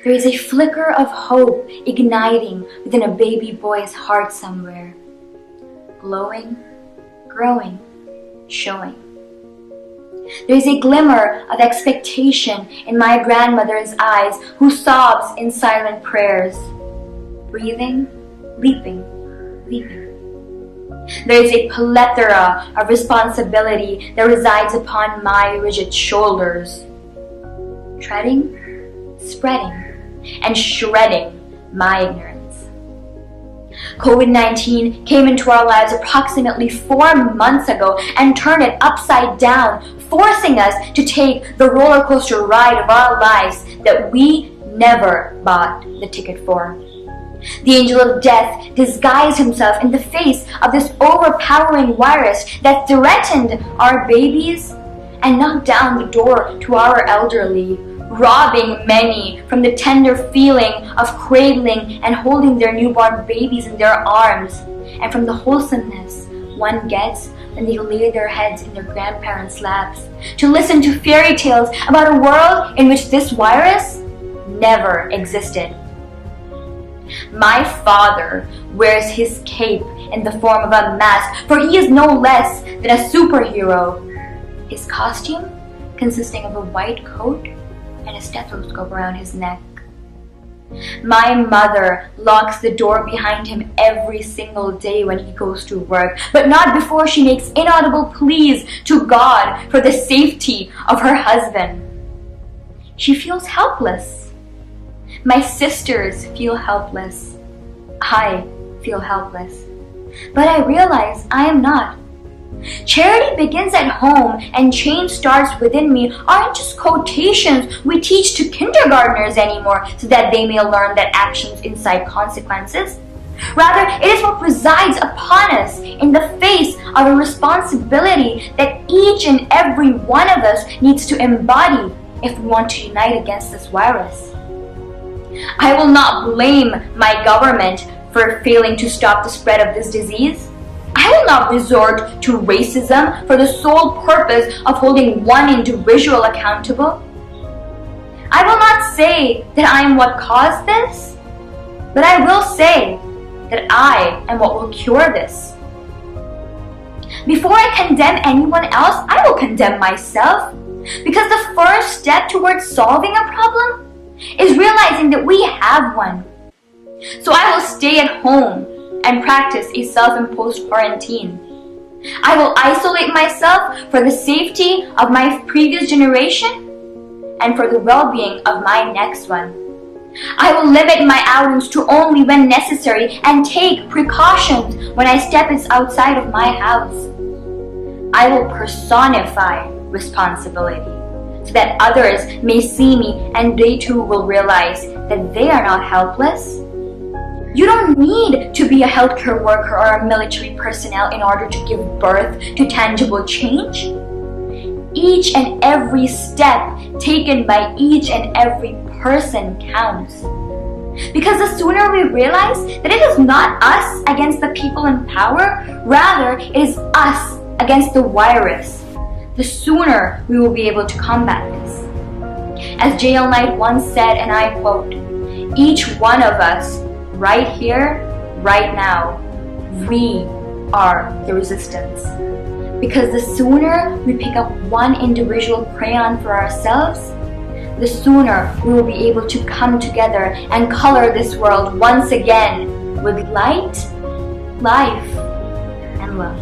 There is a flicker of hope igniting within a baby boy's heart somewhere. Glowing, growing, showing. There is a glimmer of expectation in my grandmother's eyes, who sobs in silent prayers. Breathing, leaping, leaping. There is a plethora of responsibility that resides upon my rigid shoulders. Treading, spreading, and shredding my ignorance. COVID-19 came into our lives approximately 4 months ago and turned it upside down, forcing us to take the roller coaster ride of our lives that we never bought the ticket for. The angel of death disguised himself in the face of this overpowering virus that threatened our babies and knocked down the door to our elderly, robbing many from the tender feeling of cradling and holding their newborn babies in their arms, and from the wholesomeness one gets when they lay their heads in their grandparents' laps to listen to fairy tales about a world in which this virus never existed. My father wears his cape in the form of a mask, for he is no less than a superhero. His costume consisting of a white coat and a stethoscope around his neck. My mother locks the door behind him every single day when he goes to work, but not before she makes inaudible pleas to God for the safety of her husband. She feels helpless. My sisters feel helpless. I feel helpless. But I realize I am not. Charity begins at home and change starts within me aren't just quotations we teach to kindergartners anymore so that they may learn that actions incite consequences. Rather, it is what resides upon us in the face of a responsibility that each and every one of us needs to embody if we want to unite against this virus. I will not blame my government for failing to stop the spread of this disease. I will not resort to racism for the sole purpose of holding one individual accountable. I will not say that I am what caused this, but I will say that I am what will cure this. Before I condemn anyone else, I will condemn myself, because the first step towards solving a problem is realizing that we have one. So I will stay at home and practice a self-imposed quarantine. I will isolate myself for the safety of my previous generation and for the well-being of my next one. I will limit my outings to only when necessary and take precautions when I step outside of my house. I will personify responsibility so that others may see me and they too will realize that they are not helpless. You don't need to be a healthcare worker or a military personnel in order to give birth to tangible change. Each and every step taken by each and every person counts. Because the sooner we realize that it is not us against the people in power, rather it is us against the virus, the sooner we will be able to combat this. As J.L. Knight once said, and I quote, "Each one of us, right here, right now, we are the resistance." Because the sooner we pick up one individual crayon for ourselves, the sooner we will be able to come together and color this world once again with light, life, and love.